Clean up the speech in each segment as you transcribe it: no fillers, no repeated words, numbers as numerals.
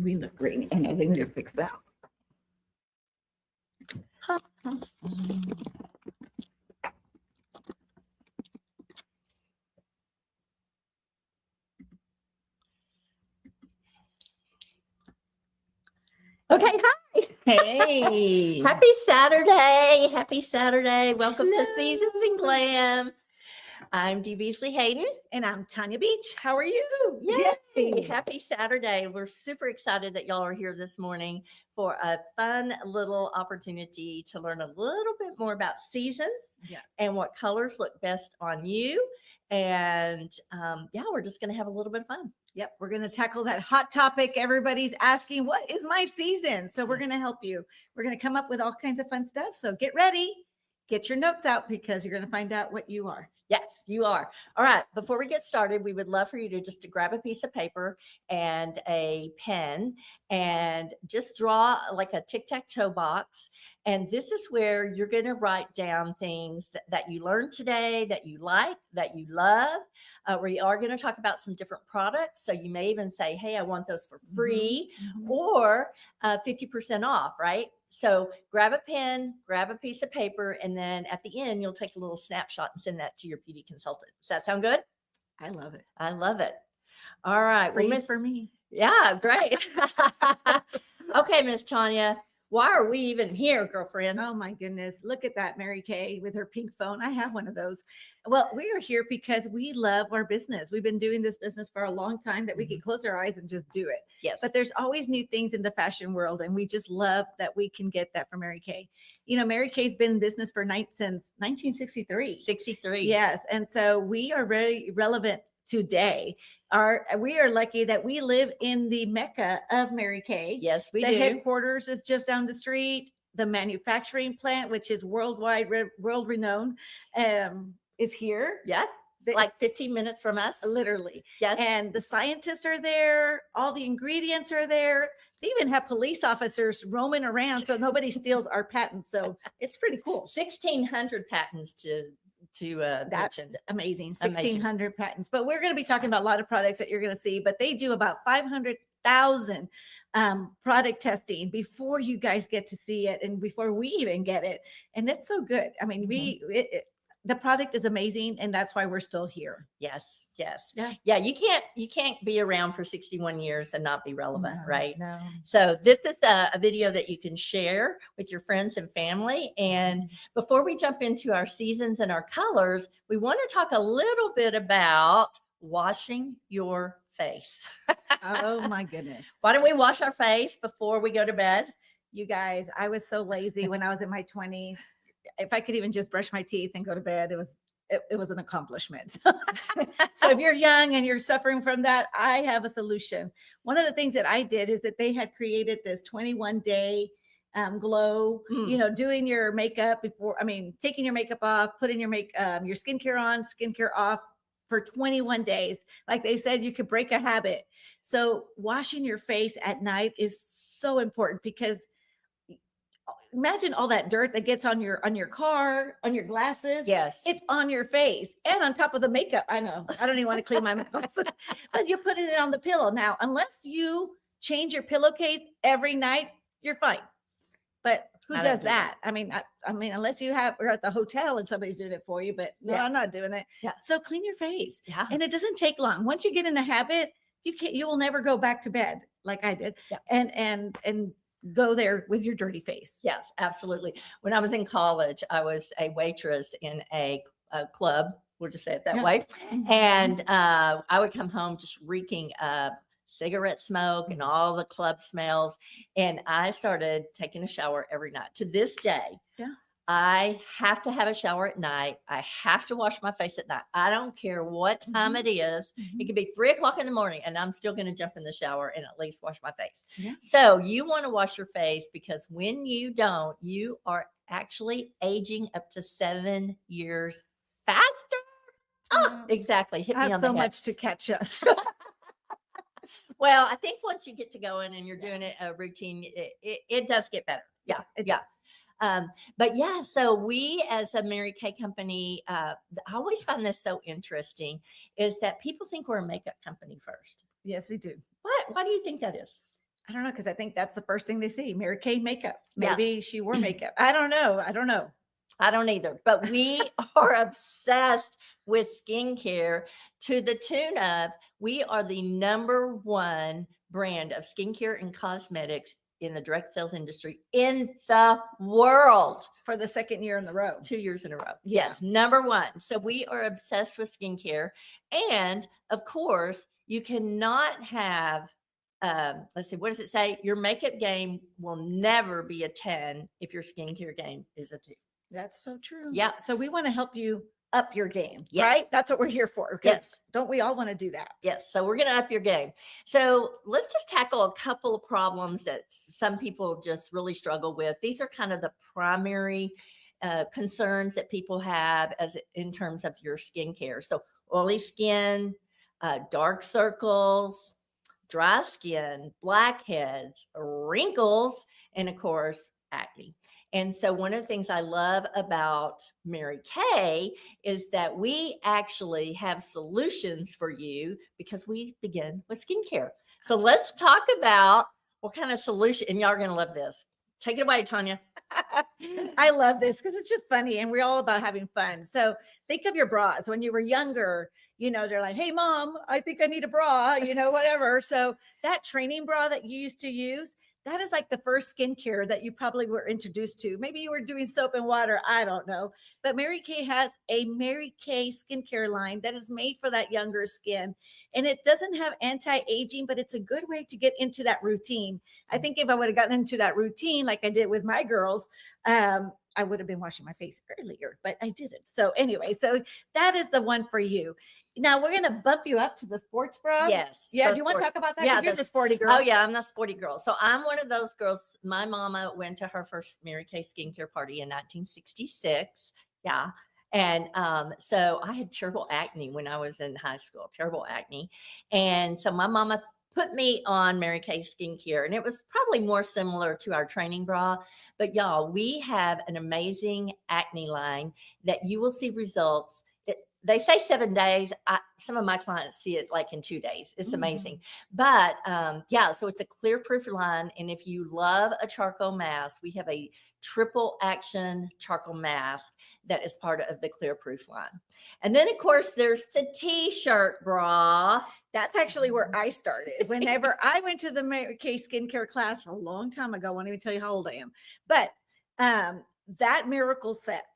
We look green. I know they need to fix that. Okay, hi. Hey. Happy Saturday. Happy Saturday. Welcome to Hello. Seasons in Glam. I'm Dee Beasley Hayden. And I'm Tanya Beach. How are you? Yay. Happy Saturday. We're super excited that y'all are here this morning for a fun little opportunity to learn a little bit more about seasons and what colors look best on you. And we're just going to have a little bit of fun. Yep, we're going to tackle that hot topic. Everybody's asking, what is my season? So we're going to help you. We're going to come up with all kinds of fun stuff. So get ready. Get your notes out because you're going to find out what you are. Yes, you are. All right. Before we get started, we would love for you to grab a piece of paper and a pen and just draw like a tic-tac-toe box. And this is where you're going to write down things that you learned today, that you like, that you love. We are going to talk about some different products. So you may even say, hey, I want those for free or 50% off, right? So grab a pen, grab a piece of paper, and then at the end, you'll take a little snapshot and send that to your PD consultant. Does that sound good? I love it. I love it. All right. Free for me. Yeah, great. Okay, Miss Tanya, why are we even here, girlfriend? Oh my goodness. Look at that, Mary Kay with her pink phone. I have one of those. Well, we are here because we love our business. We've been doing this business for a long time that we can close our eyes and just do it. Yes. But there's always new things in the fashion world. And we just love that we can get that from Mary Kay. You know, Mary Kay's been in business since 1963. 63. Yes. And so we are very relevant today. We are lucky that we live in the Mecca of Mary Kay. Yes, we do. The headquarters is just down the street. The manufacturing plant, which is worldwide, world renowned, is here. Yeah. Like 15 minutes from us. Literally. Yes. And the scientists are there. All the ingredients are there. They even have police officers roaming around so nobody steals our patents. So it's pretty cool. 1,600 patents that's mention. Amazing. 1,600 patents. But we're going to be talking about a lot of products that you're going to see, but they do about 500,000 product testing before you guys get to see it and before we even get it. And it's so good. I mean, the product is amazing, and that's why we're still here. Yes. Yes. Yeah. You can't be around for 61 years and not be relevant, right? No. So this is a video that you can share with your friends and family. And before we jump into our seasons and our colors, we want to talk a little bit about washing your face. Oh my goodness. Why don't we wash our face before we go to bed? You guys, I was so lazy when I was in my 20s. If I could even just brush my teeth and go to bed, it was an accomplishment. So if you're young and you're suffering from that, I have a solution. One of the things that I did is that they had created this 21-day glow, doing your makeup taking your makeup off, putting your your skincare on, skincare off for 21 days. Like they said, you could break a habit. So washing your face at night is so important because imagine all that dirt that gets on your car, on your glasses. Yes. It's on your face and on top of the makeup. I know. I don't even want to clean my glasses, but you're putting it on the pillow. Now, unless you change your pillowcase every night, you're fine. But who does that? I mean, unless you're at the hotel and somebody's doing it for you, but no, I'm not doing it. Yeah. So clean your face. Yeah. And it doesn't take long. Once you get in the habit, you will never go back to bed like I did. Yeah. And go there with your dirty face. Yes, absolutely. When I was in college, I was a waitress in a club. We'll just say it that way. And I would come home just reeking of cigarette smoke and all the club smells. And I started taking a shower every night. To this day, I have to have a shower at night. I have to wash my face at night. I don't care what time it is. It could be 3:00 in the morning and I'm still going to jump in the shower and at least wash my face. Yeah. So you want to wash your face because when you don't, you are actually aging up to 7 years faster. Oh, exactly. Hit me on the head. So much to catch up. Well, I think once you get to going and you're doing it a routine, it does get better. Yeah. So we as a Mary Kay company, I always find this so interesting is that people think we're a makeup company first. Yes, they do. Why do you think that is? I don't know, because I think that's the first thing they see. Mary Kay makeup. Yeah. Maybe she wore makeup. I don't know. I don't know. I don't either, but we are obsessed with skincare to the tune of we are the number one brand of skincare and cosmetics in the direct sales industry in the world. For the second year in a row. 2 years in a row. Yeah. Yes, number one. So we are obsessed with skincare. And of course, you cannot have, let's see, what does it say? Your makeup game will never be a 10 if your skincare game is a 2. That's so true. Yeah. So we want to help you up your game, Yes. right? That's what we're here for. 'Cause Yes. Don't we all want to do that? Yes. So we're going to up your game. So let's just tackle a couple of problems that some people just really struggle with. These are kind of the primary concerns that people have as in terms of your skincare. So oily skin, dark circles, dry skin, blackheads, wrinkles, and of course, acne. And so, one of the things I love about Mary Kay is that we actually have solutions for you because we begin with skincare. So, let's talk about what kind of solution, and y'all are going to love this. Take it away, Tanya. I love this because it's just funny and we're all about having fun. So think of your bras when you were younger, they're like, hey, mom, I think I need a bra, whatever. So that training bra that you used to use, that is like the first skincare that you probably were introduced to. Maybe you were doing soap and water. I don't know. But Mary Kay has a Mary Kay skincare line that is made for that younger skin. And it doesn't have anti-aging, but it's a good way to get into that routine. I think if I would have gotten into that routine like I did with my girls, I would have been washing my face earlier, but I didn't. So anyway, so that is the one for you. Now we're going to bump you up to the sports bra. Yes. Yeah. Do you want to talk about that? Yeah. You're the sporty girl. Oh, yeah. I'm the sporty girl. So I'm one of those girls. My mama went to her first Mary Kay skincare party in 1966. Yeah. And so I had terrible acne when I was in high school, terrible acne. And so my mama put me on Mary Kay skincare, and it was probably more similar to our training bra. But y'all, we have an amazing acne line that you will see results. They say 7 days. Some of my clients see it like in 2 days. It's amazing. But yeah, so it's a clear proof line. And if you love a charcoal mask, we have a triple action charcoal mask that is part of the clear proof line. And then of course there's the t-shirt bra. That's actually where I started. Whenever I went to the Mary Kay skincare class a long time ago, I won't even tell you how old I am, but that miracle set,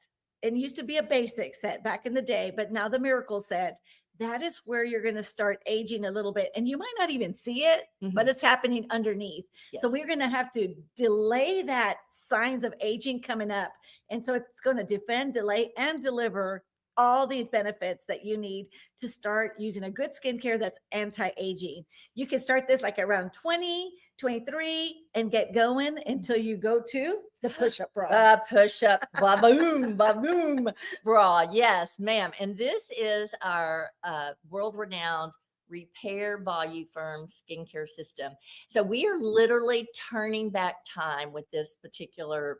it used to be a basic set back in the day, but now the miracle set, that is where you're going to start aging a little bit. And you might not even see it, but it's happening underneath. Yes. So we're going to have to delay that signs of aging coming up. And so it's going to defend, delay, and deliver all the benefits that you need to start using a good skincare that's anti-aging. You can start this like around 20, 23 and get going until you go to the push-up bra. Push-up, ba-boom, ba-boom bra. Yes, ma'am. And this is our world-renowned Repair Volume Firm skincare system. So we are literally turning back time with this particular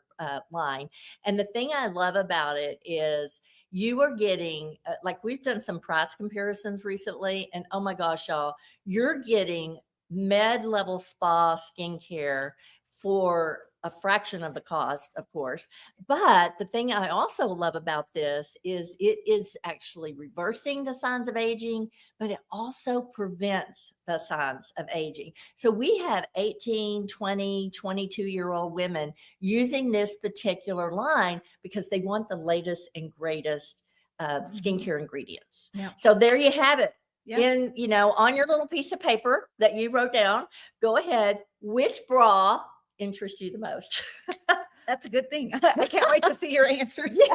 line. And the thing I love about it is you are getting, like we've done some price comparisons recently, and oh my gosh, y'all, you're getting med-level spa skincare for a fraction of the cost, of course. But the thing I also love about this is it is actually reversing the signs of aging, but it also prevents the signs of aging. So we have 18, 20, 22-year-old women using this particular line because they want the latest and greatest skincare ingredients. Yeah. So there you have it. Yeah. In, on your little piece of paper that you wrote down, go ahead. Which bra interests you the most? That's a good thing. I can't wait to see your answers. Yeah,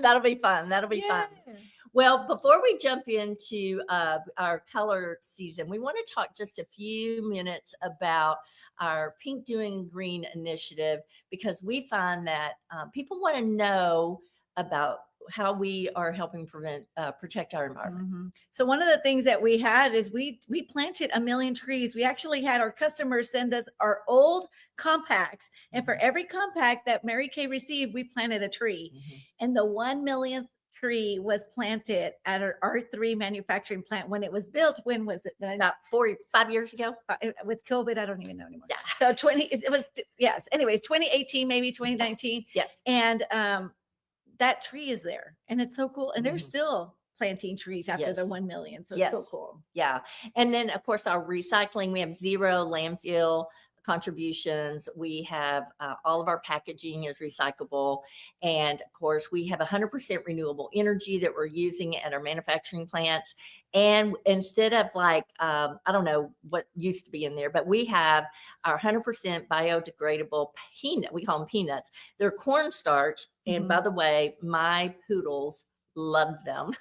that'll be fun. That'll be fun. Well, before we jump into our color season, we want to talk just a few minutes about our Pink Doing Green initiative, because we find that people want to know about how we are helping protect our environment. So one of the things that we had is we planted 1 million trees. We actually had our customers send us our old compacts, and for every compact that Mary Kay received, we planted a tree. And the 1 millionth tree was planted at our R3 manufacturing plant when it was built. When was it? About 5 years ago. With COVID, I don't even know anymore. Yeah. So it was, yes. Anyways, 2018, maybe 2019. Yes. And that tree is there, and it's so cool. And they're Mhm. still planting trees after Yes. the 1 million. So it's so Yes. cool. Yeah. And then, of course, our recycling, we have 0 landfill contributions. We have all of our packaging is recyclable. And of course, we have 100% renewable energy that we're using at our manufacturing plants. And instead of like, I don't know what used to be in there, but we have our 100% biodegradable peanut. We call them peanuts. They're cornstarch. And by the way, my poodles love them.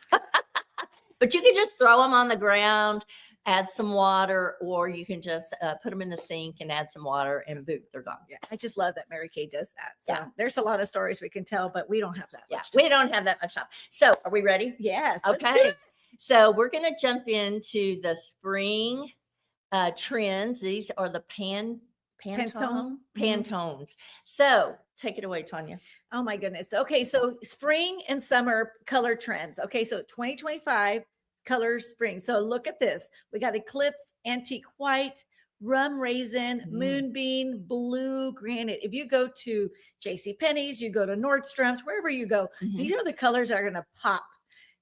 But you can just throw them on the ground, add some water, or you can just put them in the sink and add some water, and boom, they're gone. Yeah, I just love that Mary Kay does that. So Yeah. there's a lot of stories we can tell, but we don't have that Yeah, much time. we don't have that much time. So are we ready? Yes. let's do Okay. it. So we're going to jump into the spring trends. These are the Pantone. Pantone. Pantones. So take it away, Tanya. Oh my goodness. Okay, so spring and summer color trends. Okay, so 2025 color spring. So look at this. We got eclipse, antique white, rum raisin, moonbeam, blue, granite. If you go to J.C. Penney's, you go to Nordstrom's, wherever you go, these are the colors that are going to pop.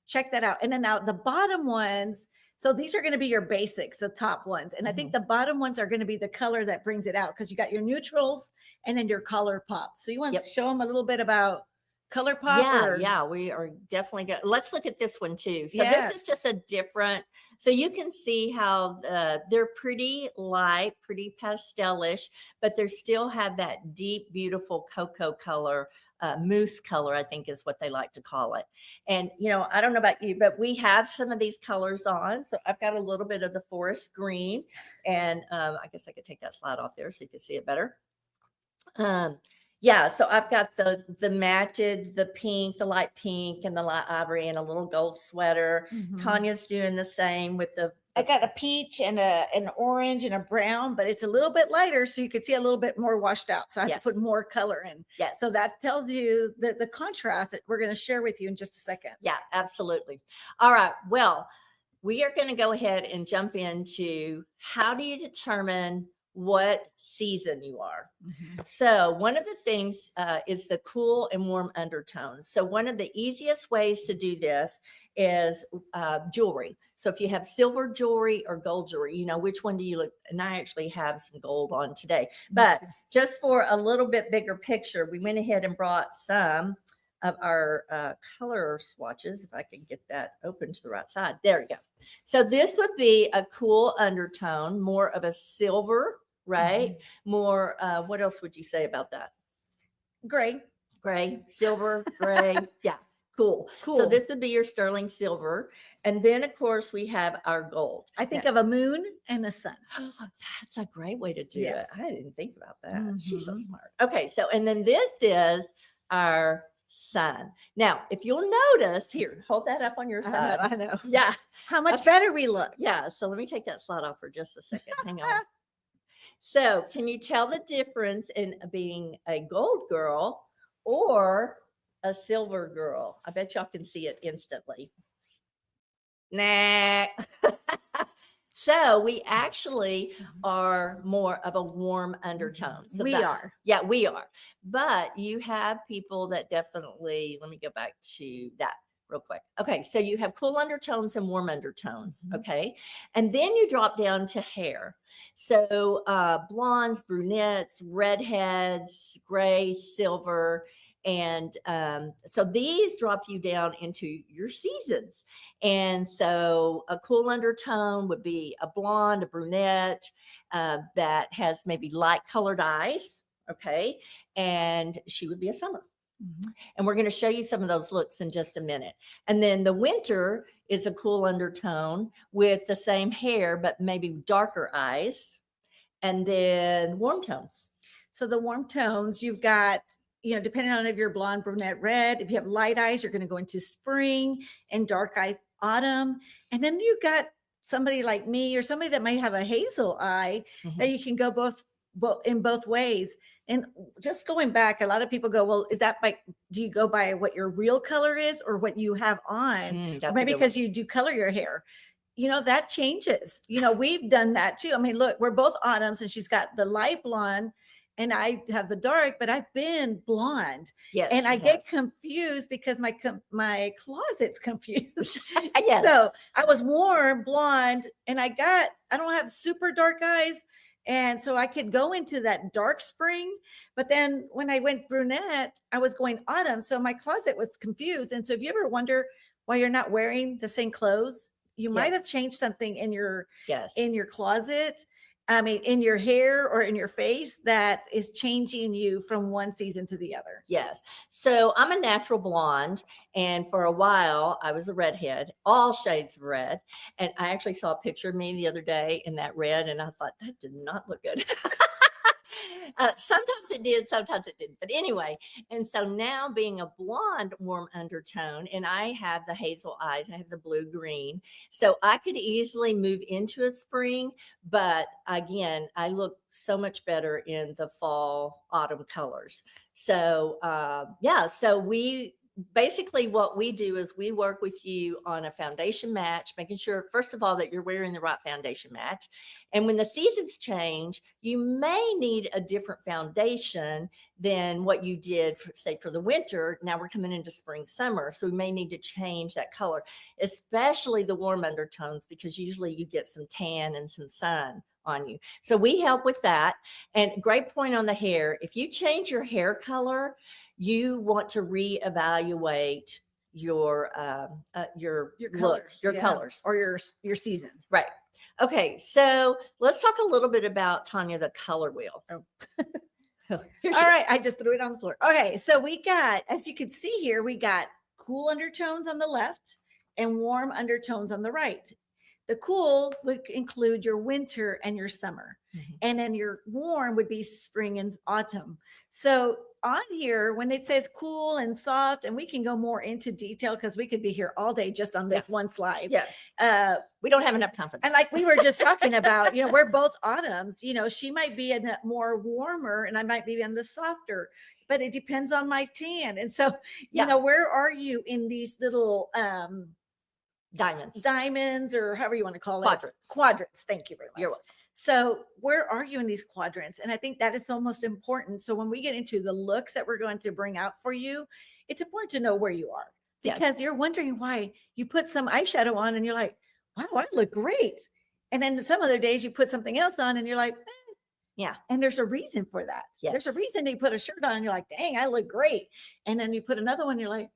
Check that out. And then now the bottom ones. So these are going to be your basics, the top ones. And I think the bottom ones are going to be the color that brings it out, because you got your neutrals and then your color pop. So you want to show them a little bit about color pop? Yeah, we are definitely good. Let's look at this one too. So Yes. this is just a different, so you can see how they're pretty light, pretty pastelish, but they still have that deep, beautiful cocoa color. Mousse color, I think is what they like to call it. And, you know, I don't know about you, but we have some of these colors on. So I've got a little bit of the forest green, and I guess I could take that slide off there so you can see it better. Yeah, so I've got the matted, the pink, the light pink, and the light ivory, and a little gold sweater. Tanya's doing the same with the. I got a peach and an orange and a brown, but it's a little bit lighter, so you could see a little bit more washed out. So I have to put more color in. Yes. So that tells you the contrast that we're going to share with you in just a second. Yeah, absolutely. All right. Well, we are going to go ahead and jump into how do you determine what season you are. So one of the things is the cool and warm undertones. So one of the easiest ways to do this is jewelry. So if you have silver jewelry or gold jewelry, you know, which one do you look? And I actually have some gold on today, but just for a little bit bigger picture, we went ahead and brought some of our color swatches. If I can get that open to the right side. There we go. So this would be a cool undertone, more of a silver, right? More, what else would you say about that? Gray, silver, gray. Yeah, cool. So this would be your sterling silver. And then, of course, we have our gold. I think of a moon and a sun. That's a great way to do it. I didn't think about that. She's so Mhm. smart. Okay, so, and then this is our sun. Now, if you'll notice here, hold that up on your side. I know. Yeah. How much better we look. Yeah. So let me take that slide off for just a second. Hang on. So can you tell the difference in being a gold girl or a silver girl? I bet y'all can see it instantly. Nah. So we actually are more of a warm undertone. So We are. Yeah, we are. But you have people that definitely, let me go back to that real quick. Okay, so you have cool undertones and warm undertones. Okay. And then you drop down to hair. So blondes, brunettes, redheads, gray, silver. And so these drop you down into your seasons. And so a cool undertone would be a blonde, a brunette that has maybe light colored eyes. Okay. And she would be a summer. And we're going to show you some of those looks in just a minute. And then the winter is a cool undertone with the same hair, but maybe darker eyes. And then warm tones. So the warm tones, you've got, you know, depending on if you're blonde, brunette, red. If you have light eyes, you're going to go into spring, and dark eyes, autumn. And then you got somebody like me or somebody that might have a hazel eye that you can go both in both ways. And just going back, a lot of people go, well, is that by, do you go by what your real color is or what you have on? Or That's a maybe good one. because you do color your hair. That changes. We've done that too. I mean, look, we're both autumns and she's got the light blonde and I have the dark, but I've been blonde. Yes, And she I get has. confused because my closet's confused. Yes. So I was warm blonde and I don't have super dark eyes. And so I could go into that dark spring. But then when I went brunette, I was going autumn. So my closet was confused. And so if you ever wonder why you're not wearing the same clothes, you might have changed something in your Yes. closet. I mean, in your hair or in your face that is changing you from one season to the other. Yes. So I'm a natural blonde. And for a while, I was a redhead, all shades of red. And I actually saw a picture of me the other day in that red. And I thought, that did not look good. Sometimes it did, sometimes it didn't. But anyway, and so now being a blonde warm undertone, and I have the hazel eyes, I have the blue green. So I could easily move into a spring, but again, I look so much better in the fall, autumn colors. So yeah, so we basically what we do is we work with you on a foundation match, making sure, first of all, that you're wearing the right foundation match. And when the seasons change, you may need a different foundation than what you did, say, for the winter. Now we're coming into spring, summer. So we may need to change that color, especially the warm undertones, because usually you get some tan and some sun on you. So we help with that. And great point on the hair. If you change your hair color, you want to reevaluate your Your look, colors, your yeah, colors, or your season. right? Okay, so let's talk a little bit about, Tanya, the color wheel. Oh. All right, I just threw it on the floor. Okay, so we got, as you can see here, we got cool undertones on the left and warm undertones on the right. The cool would include your winter and your summer. Mhm. And then your warm would be spring and autumn. So on here, when it says cool and soft, and we can go more into detail because we could be here all day just on this one slide. Yes. We don't have enough time for that. And like we were just talking about, we're both autumns. She might be in a more warmer and I might be in the softer, but it depends on my tan. And so, where are you in these little diamonds, or however you want to call it? Quadrants. Thank you very much. You're welcome. So where are you in these quadrants? And I think that is the most important. So when we get into the looks that we're going to bring out for you, it's important to know where you are, because you're wondering why you put some eyeshadow on and you're like, wow, I look great. And then some other days you put something else on and you're like, yeah. And there's a reason for that. Yes. There's a reason you put a shirt on and you're like, dang, I look great. And then you put another one, you're like,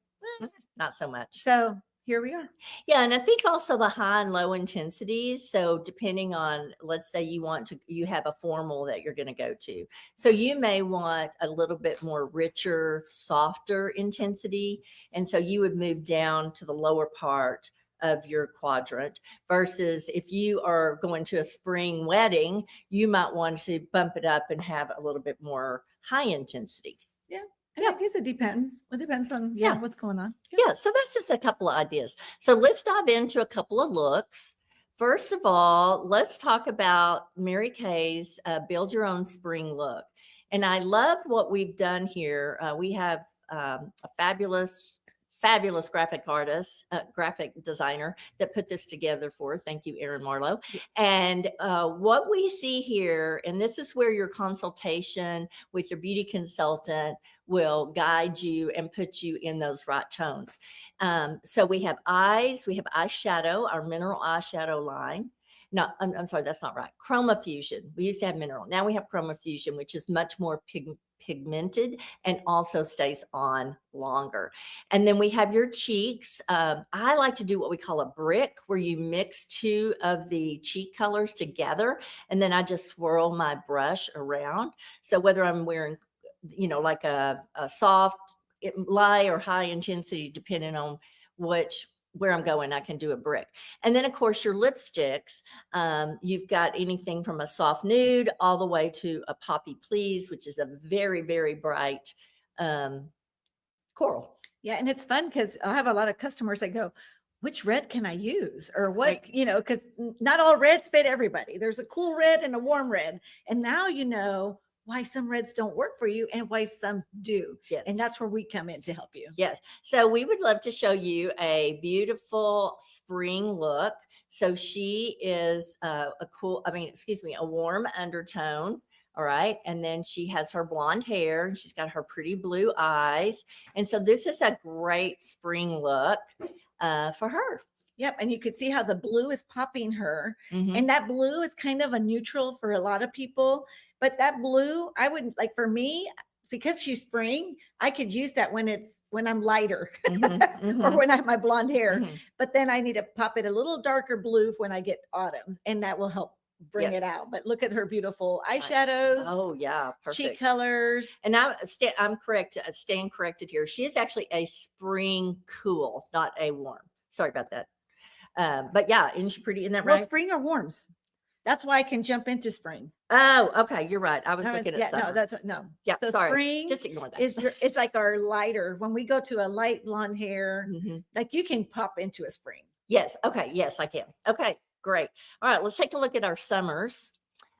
not so much. So here we are. Yeah. And I think also the high and low intensities. So depending on, let's say you have a formal that you're going to go to. So you may want a little bit more richer, softer intensity. And so you would move down to the lower part of your quadrant, versus if you are going to a spring wedding, you might want to bump it up and have a little bit more high intensity. Yeah. I guess it depends. It depends on what's going on. Yeah. So that's just a couple of ideas. So let's dive into a couple of looks. First of all, let's talk about Mary Kay's Build Your Own Spring look. And I love what we've done here. We have a fabulous graphic artist, graphic designer that put this together for us. Thank you, Erin Marlowe. Yes. And what we see here, and this is where your consultation with your beauty consultant will guide you and put you in those right tones. So we have eyes, we have eyeshadow, our mineral eyeshadow line. No, I'm sorry, that's not right. Chroma Fusion. We used to have mineral. Now we have Chroma Fusion, which is much more pigmented and also stays on longer. And then we have your cheeks. I like to do what we call a brick, where you mix two of the cheek colors together, and then I just swirl my brush around. So whether I'm wearing, like a soft, light, or high intensity, depending on where I'm going, I can do a brick. And then of course your lipsticks, you've got anything from a soft nude all the way to a poppy please, which is a very, very bright coral. Yeah. And it's fun because I'll have a lot of customers that go, which red can I use or what, Right. because not all reds fit everybody. There's a cool red and a warm red. And now you know why some reds don't work for you and why some do. Yes. And that's where we come in to help you. Yes. So we would love to show you a beautiful spring look. So she is a warm undertone. All right. And then she has her blonde hair and she's got her pretty blue eyes. And so this is a great spring look for her. Yep. And you could see how the blue is popping her. Mhm. And that blue is kind of a neutral for a lot of people. But that blue, I wouldn't like for me, because she's spring, I could use that when I'm lighter Mhm, or mhm, when I have my blonde hair. mhm. But then I need to pop it a little darker blue when I get autumn, and that will help bring Yes. it out. But look at her beautiful eyeshadows, Oh, yeah. cheek Perfect. colors. And now I'm correct. Staying corrected here. She is actually a spring cool, not a warm. Sorry about that. But yeah, isn't she pretty? Isn't that Well, right? spring or warms. That's why I can jump into spring. Oh, okay. You're right. I was No, looking yeah, at summer. no, that's no. Yeah, So sorry. spring Just ignore that. it's like our lighter. When we go to a light blonde hair, Mhm. like you can pop into a spring. Yes. Okay. Yes, I can. Okay. Great. All right. Let's take a look at our summers.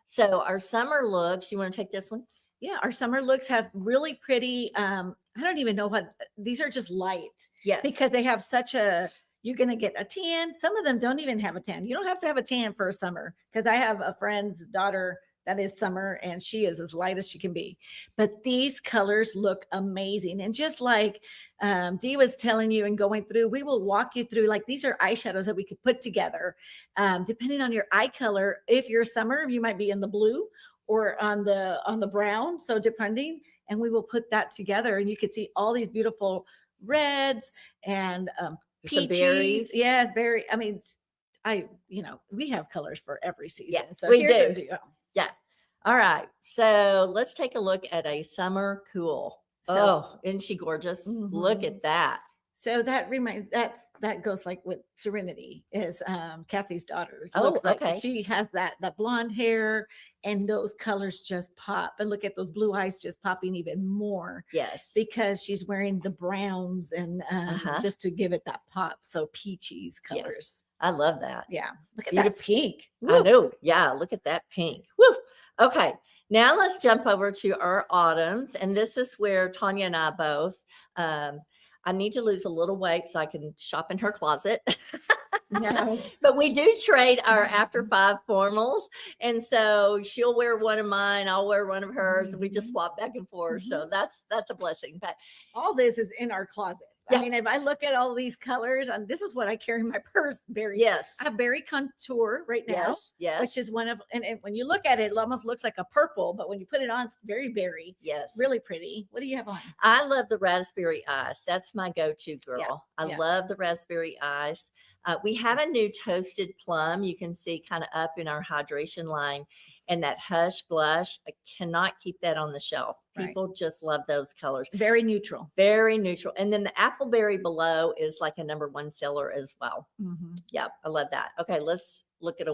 So our summer looks. You want to take this one? Yeah, our summer looks have really pretty. I don't even know what these are, just light Yes. because they have such a. You're gonna get a tan. Some of them don't even have a tan. You don't have to have a tan for a summer because I have a friend's daughter that is summer and she is as light as she can be. But these colors look amazing. And just like Dee was telling you and going through, we will walk you through like these are eyeshadows that we could put together. Depending on your eye color, if you're summer, you might be in the blue or on the brown. So depending, and we will put that together and you can see all these beautiful reds and There's some peaches. berries. Yes, berry. I mean, we have colors for every season. Yeah, So we here's do. Yeah. All right. So let's take a look at a summer cool. So- Oh, isn't she gorgeous? Look Mhm. at that. So that reminds that goes like with Serenity is Kathy's daughter. It Oh, looks like okay. she has that blonde hair and those colors just pop. And look at those blue eyes just popping even more Yes. because she's wearing the browns and just to give it that pop. So peaches colors. I love that. Yeah. Look at Beautiful. that pink. I Woo. know. Yeah. Look at that pink. Woo. Okay. Now let's jump over to our autumns. And this is where Tanya and I both, I need to lose a little weight so I can shop in her closet. No. But we do trade our after 5 formals. And so she'll wear one of mine, I'll wear one of hers, and we just swap back and forth. So that's a blessing. But All this is in our closets. Yeah. I mean, if I look at all these colors, and this is what I carry in my purse, berry. yes. I have berry contour right now, Yes. Yes. which is one of, and when you look at it, it almost looks like a purple, but when you put it on, it's very berry, yes. really pretty. What do you have on? I love the raspberry ice. That's my go-to girl. I yes. love the raspberry ice. We have a new toasted plum. You can see kind of up in our hydration line, and that Hush blush. I cannot keep that on the shelf. Right. People just love those colors. Very neutral. Very neutral. And then the appleberry below is like a #1 seller as well. Mhm. Yep, I love that. Okay, let's look at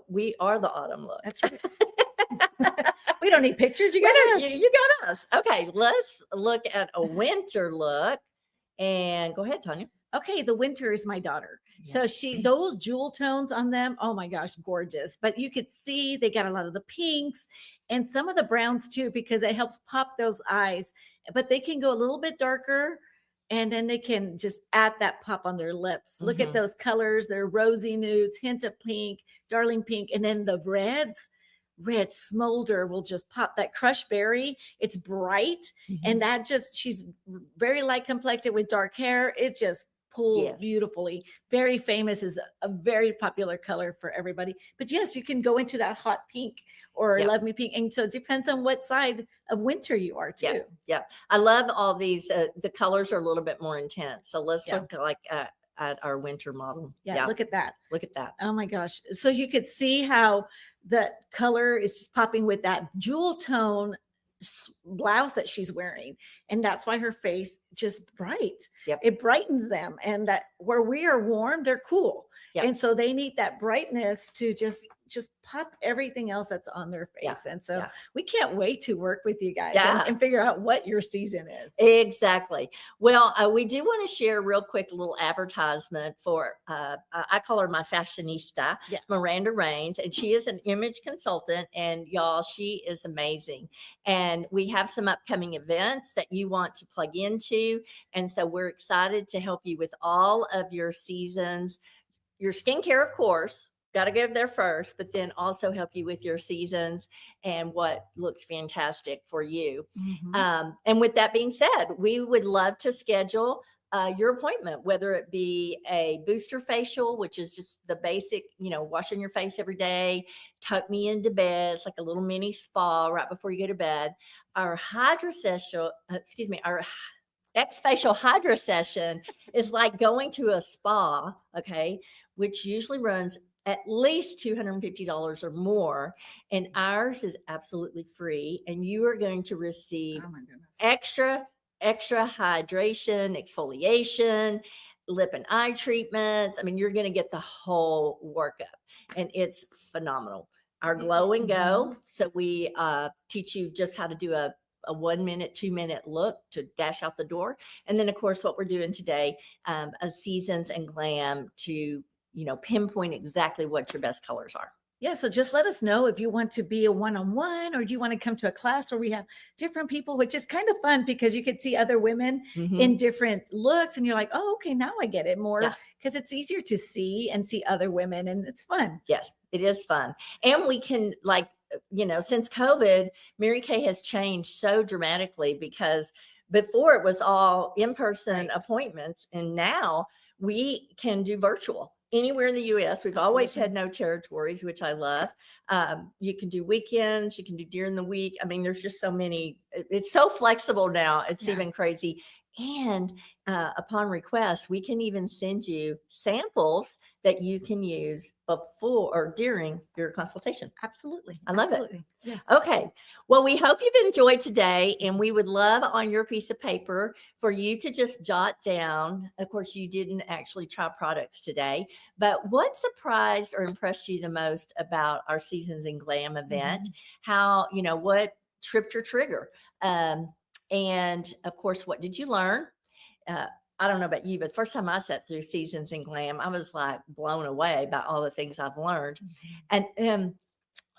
we are the autumn look. That's right. We don't need pictures. You Wait a got minute, you got us. Okay, let's look at a winter look. And go ahead, Tanya. Okay, the winter is my daughter. Yeah. So those jewel tones on them, oh my gosh, gorgeous. But you could see they got a lot of the pinks and some of the browns too, because it helps pop those eyes. But they can go a little bit darker and then they can just add that pop on their lips. Look at Mhm. those colors, they're rosy nudes, hint of pink, darling pink, and then the red smolder will just pop. That crushed berry, it's bright, and that just, she's very light complected with dark hair. It just pulls Yes. beautifully. Very famous, is a very popular color for everybody. But yes, you can go into that hot pink or Yep. love me pink, and so it depends on what side of winter you are too. Yeah. Yeah, I love all these. The colors are a little bit more intense. So let's Yeah. look like at our winter model. Yeah, look at that. Look at that. Oh my gosh. So you could see how the color is just popping with that jewel tone blouse that she's wearing. And that's why her face just bright. Yep. It brightens them. And that where we are warm, they're cool. Yep. And so they need that brightness to just just pop everything else that's on their face. Yeah, And so yeah. we can't wait to work with you guys Yeah. and figure out what your season is. Exactly. Well, we do want to share real quick a little advertisement for, I call her my fashionista, Yes. Miranda Rains, and she is an image consultant. And y'all, she is amazing. And we have some upcoming events that you want to plug into. And so we're excited to help you with all of your seasons, your skincare, of course. Got to go there first, but then also help you with your seasons and what looks fantastic for you. And with that being said, we would love to schedule your appointment, whether it be a booster facial, which is just the basic, washing your face every day, tuck me into bed. It's like a little mini spa right before you go to bed. Our our X facial hydra session is like going to a spa, okay, which usually runs at least $250 or more. And ours is absolutely free. And you are going to receive Oh my goodness. extra hydration, exfoliation, lip and eye treatments. I mean, you're going to get the whole workup, and it's phenomenal. Our glow and go. So we teach you just how to do a 1 minute, 2 minute look to dash out the door. And then, of course, what we're doing today, a seasons and glam to, pinpoint exactly what your best colors are. Yeah, so just let us know if you want to be a one-on-one or do you want to come to a class where we have different people, which is kind of fun because you could see other women in different looks and you're like, oh, okay, now I get it more because it's easier to see and see other women and it's fun. Yes, it is fun. And we can since COVID, Mary Kay has changed so dramatically because before it was all in-person appointments and now we can do virtual anywhere in the US. We've always had no territories, which I love. You can do weekends, you can do during the week. I mean, there's just so many, it's so flexible now. It's even crazy. And upon request, we can even send you samples that you can use before or during your consultation. Absolutely. I love it. Yes. Okay. Well, we hope you've enjoyed today, and we would love on your piece of paper for you to just jot down. Of course, you didn't actually try products today, but what surprised or impressed you the most about our Seasons in Glam event? How, what tripped your trigger? And of course, what did you learn? I don't know about you, but the first time I sat through Seasons in Glam, I was like blown away by all the things I've learned. And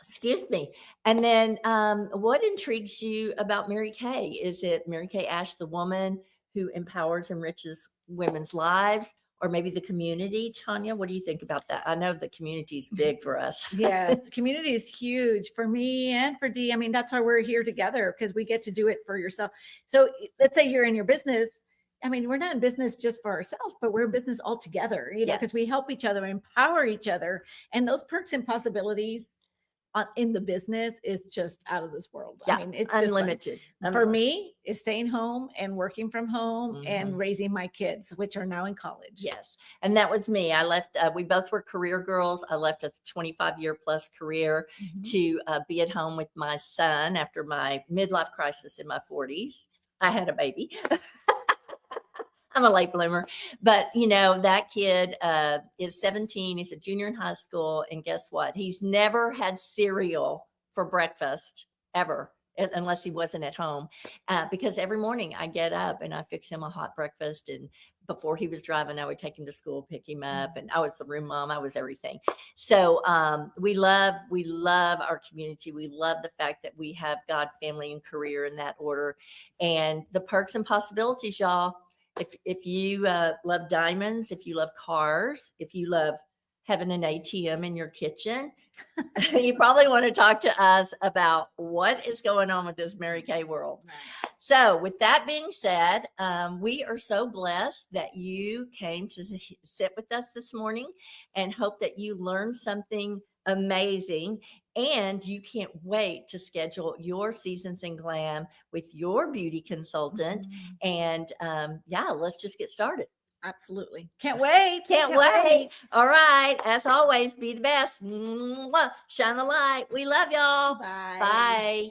excuse me. And then what intrigues you about Mary Kay? Is it Mary Kay Ash, the woman who empowers and enriches women's lives? Or maybe the community? Tanya, what do you think about that? I know the community is big for us. Yes, the community is huge for me and for Dee. I mean, that's why we're here together because we get to do it for yourself. So let's say you're in your business. I mean, we're not in business just for ourselves, but we're in business all together, because we help each other, empower each other. And those perks and possibilities in the business is just out of this world. Yeah, I mean, it's unlimited. For me, is staying home and working from home and raising my kids, which are now in college. Yes. And that was me. I left, we both were career girls. I left a 25-year plus career to be at home with my son after my midlife crisis in my 40s. I had a baby. I'm a late bloomer, but that kid is 17. He's a junior in high school. And guess what? He's never had cereal for breakfast ever, unless he wasn't at home, because every morning I get up and I fix him a hot breakfast. And before he was driving, I would take him to school, pick him up. And I was the room mom. I was everything. So we love our community. We love the fact that we have God, family, and career in that order, and the perks and possibilities, y'all. If you love diamonds, if you love cars, if you love having an ATM in your kitchen, you probably want to talk to us about what is going on with this Mary Kay world. So with that being said, we are so blessed that you came to sit with us this morning and hope that you learned something amazing. And you can't wait to schedule your Seasons in Glam with your beauty consultant. And let's just get started. Absolutely. Can't wait. Can't wait. All right. As always, be the best. Shine the light. We love y'all. Bye. Bye.